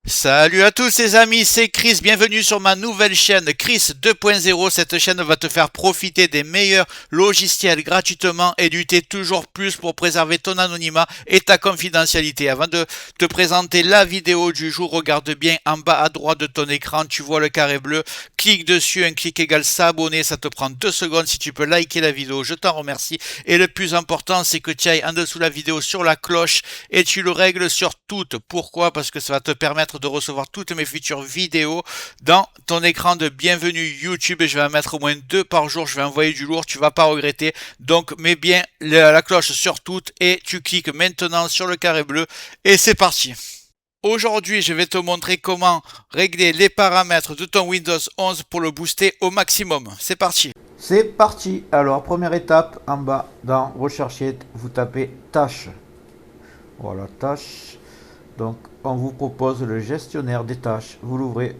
Salut à tous les amis, c'est Chris, bienvenue sur ma nouvelle chaîne Chris 2.0. Cette chaîne va te faire profiter des meilleurs logiciels gratuitement et lutter toujours plus pour préserver ton anonymat et ta confidentialité. Avant de te présenter la vidéo du jour, regarde bien en bas à droite de ton écran, tu vois le carré bleu, clique dessus, un clic égale s'abonner, ça te prend 2 secondes. Si tu peux liker la vidéo, je t'en remercie. Et le plus important, c'est que tu ailles en dessous de la vidéo sur la cloche et tu le règles sur toutes. Pourquoi? Parce que ça va te permettre de recevoir toutes mes futures vidéos dans ton écran de bienvenue YouTube, et je vais en mettre au moins 2 par jour. Je vais envoyer du lourd, tu vas pas regretter. Donc mets bien la cloche sur toutes et tu cliques maintenant sur le carré bleu et c'est parti. Aujourd'hui, je vais te montrer comment régler les paramètres de ton Windows 11 pour le booster au maximum. C'est parti. C'est parti. Alors, première étape, en bas dans Rechercher, vous tapez tâches. Voilà, tâches. Donc, on vous propose le gestionnaire des tâches. Vous l'ouvrez.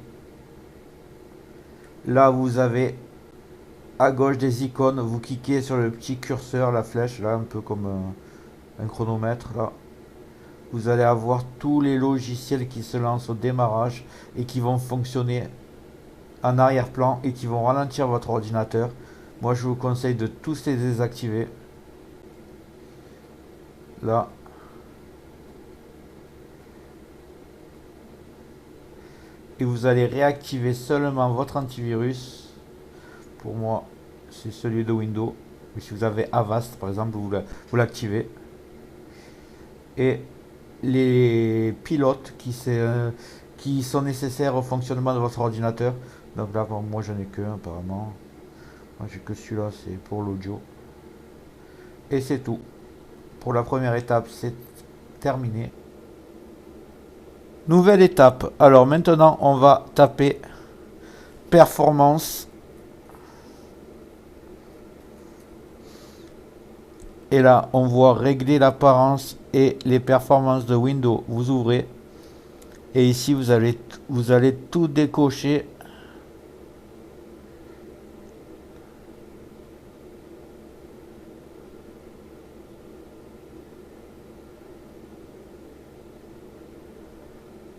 Là, vous avez à gauche des icônes. Vous cliquez sur le petit curseur, la flèche, là, un peu comme un chronomètre. Là, vous allez avoir tous les logiciels qui se lancent au démarrage et qui vont fonctionner en arrière-plan et qui vont ralentir votre ordinateur. Moi, je vous conseille de tous les désactiver. Là. Et vous allez réactiver seulement votre antivirus. Pour moi, c'est celui de Windows. Mais si vous avez Avast, par exemple, vous l'activez. Et les pilotes qui sont nécessaires au fonctionnement de votre ordinateur. Donc là, pour moi, j'en ai qu'un apparemment. Moi, j'ai que celui-là, c'est pour l'audio. Et c'est tout. Pour la première étape, c'est terminé. Nouvelle étape. Alors maintenant, on va taper performance. Et là, on voit régler l'apparence et les performances de Windows. Vous ouvrez. Et ici, vous allez tout décocher.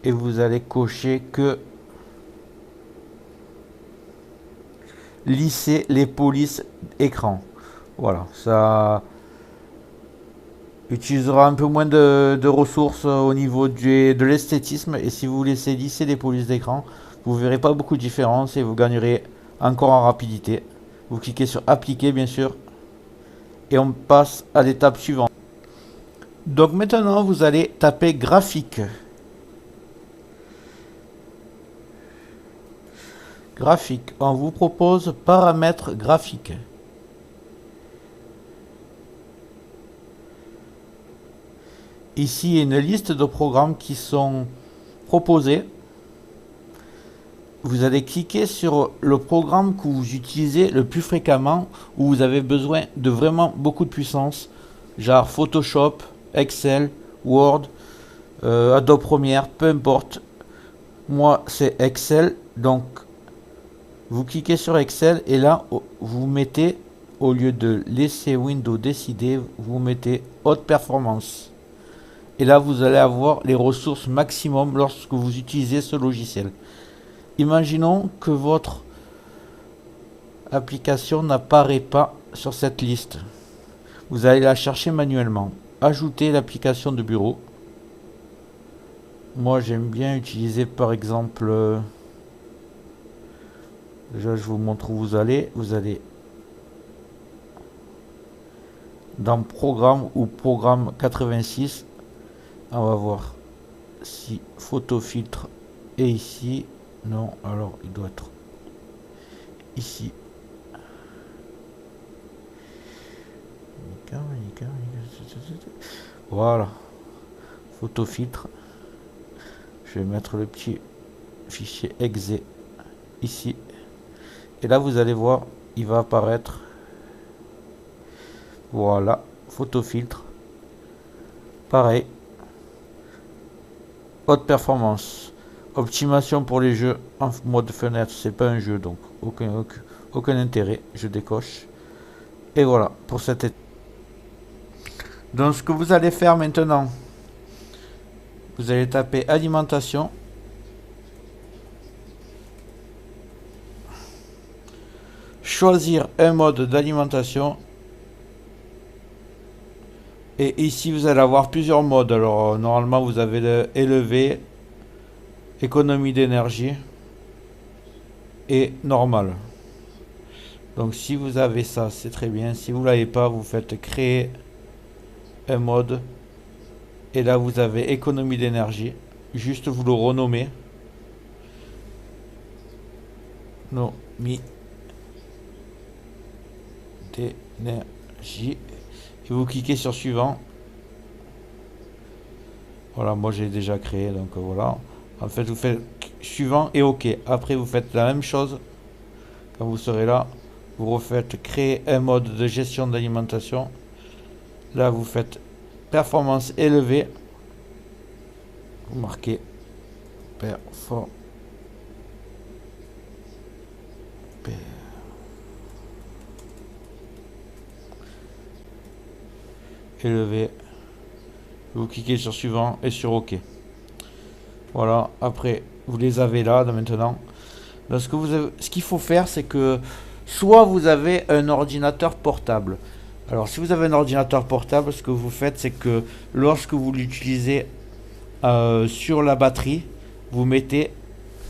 Et vous allez cocher que lisser les polices écran. Voilà, ça utilisera un peu moins de ressources au niveau de l'esthétisme. Et si vous laissez lisser les polices d'écran, vous verrez pas beaucoup de différence et vous gagnerez encore en rapidité. Vous cliquez sur appliquer bien sûr. Et on passe à l'étape suivante. Donc maintenant vous allez taper graphique. Graphique, on vous propose paramètres graphiques. Ici, il y a une liste de programmes qui sont proposés. Vous allez cliquer sur le programme que vous utilisez le plus fréquemment, où vous avez besoin de vraiment beaucoup de puissance, genre Photoshop, Excel, Word, Adobe Premiere, peu importe. Moi, c'est Excel, donc vous cliquez sur Excel et là, vous mettez, au lieu de laisser Windows décider, vous mettez haute performance. Et là, vous allez avoir les ressources maximum lorsque vous utilisez ce logiciel. Imaginons que votre application n'apparaît pas sur cette liste. Vous allez la chercher manuellement. Ajouter l'application de bureau. Moi, j'aime bien utiliser par exemple... déjà, je vous montre où vous allez. Vous allez dans Programme ou Programme 86. On va voir si photo filtre est ici. Non, alors il doit être ici. Voilà. Photo filtre. Je vais mettre le petit fichier exe ici. Et là vous allez voir, il va apparaître. Voilà. Photo filtre. Pareil. Haute performance. Optimisation pour les jeux en mode fenêtre, c'est pas un jeu donc aucun intérêt, je décoche. Et voilà pour cette étape. Donc ce que vous allez faire maintenant, vous allez taper alimentation choisir un mode d'alimentation. Et ici, vous allez avoir plusieurs modes. Alors, normalement, vous avez le élevé, économie d'énergie et normal. Donc, si vous avez ça, c'est très bien. Si vous ne l'avez pas, vous faites créer un mode. Et là, vous avez économie d'énergie. Juste, vous le renommez. Économie d'énergie. Et vous cliquez sur suivant. Voilà, moi j'ai déjà créé, donc voilà. En fait, vous faites suivant et OK. Après, vous faites la même chose. Quand vous serez là, vous refaites créer un mode de gestion d'alimentation. Là, vous faites performance élevée. Vous marquez performance élevée. Vous cliquez sur suivant et sur OK. Voilà, après, vous les avez là maintenant. Donc, ce qu'il faut faire, c'est que soit vous avez un ordinateur portable. Alors, si vous avez un ordinateur portable, ce que vous faites, c'est que lorsque vous l'utilisez sur la batterie, vous mettez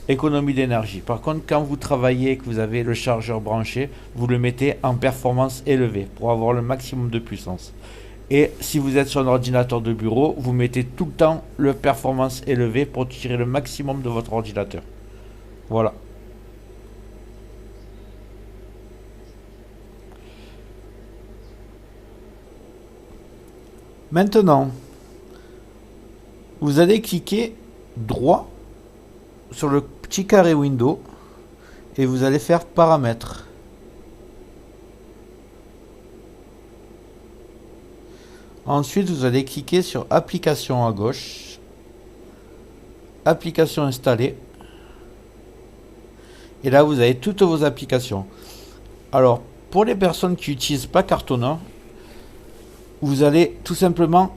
économie d'énergie. Par contre, quand vous travaillez et que vous avez le chargeur branché, vous le mettez en performance élevée pour avoir le maximum de puissance. Et si vous êtes sur un ordinateur de bureau, vous mettez tout le temps le performance élevée pour tirer le maximum de votre ordinateur. Voilà. Maintenant, vous allez cliquer droit sur le petit carré Windows et vous allez faire paramètres. Ensuite, vous allez cliquer sur application à gauche, application installée. Et là, vous avez toutes vos applications. Alors, pour les personnes qui n'utilisent pas Cartona, vous allez tout simplement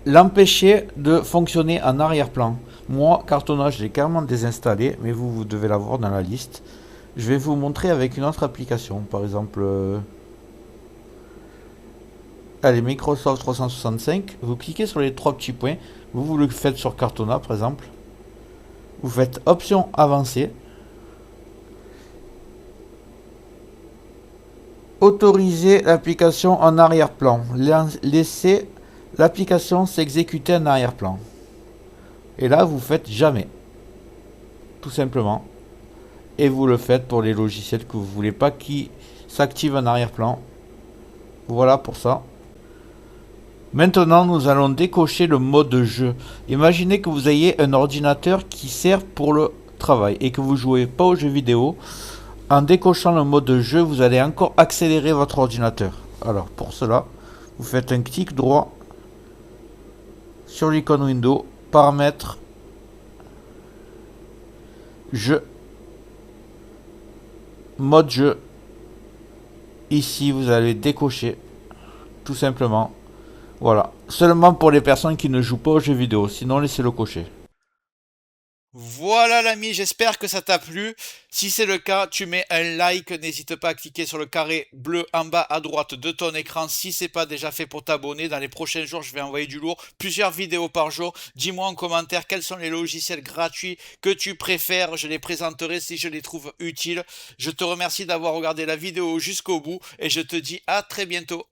l'empêcher de fonctionner en arrière-plan. Moi, Cartona, je l'ai carrément désinstallé, mais vous devez l'avoir dans la liste. Je vais vous montrer avec une autre application, par exemple... allez, Microsoft 365, vous cliquez sur les trois petits points, vous le faites sur Cartona par exemple, vous faites option avancée, autoriser l'application en arrière-plan, laissez l'application s'exécuter en arrière-plan, et là vous faites jamais, tout simplement, et vous le faites pour les logiciels que vous voulez pas qui s'activent en arrière-plan. Voilà pour ça. Maintenant, nous allons décocher le mode jeu. Imaginez que vous ayez un ordinateur qui sert pour le travail et que vous jouez pas aux jeux vidéo. En décochant le mode jeu, vous allez encore accélérer votre ordinateur. Alors, pour cela, vous faites un clic droit sur l'icône Windows, paramètres, jeu, mode jeu. Ici, vous allez décocher, tout simplement. Voilà, seulement pour les personnes qui ne jouent pas aux jeux vidéo, sinon laissez-le cocher. Voilà l'ami, j'espère que ça t'a plu. Si c'est le cas, tu mets un like, n'hésite pas à cliquer sur le carré bleu en bas à droite de ton écran si c'est pas déjà fait pour t'abonner. Dans les prochains jours, je vais envoyer du lourd, plusieurs vidéos par jour. Dis-moi en commentaire quels sont les logiciels gratuits que tu préfères, je les présenterai si je les trouve utiles. Je te remercie d'avoir regardé la vidéo jusqu'au bout et je te dis à très bientôt.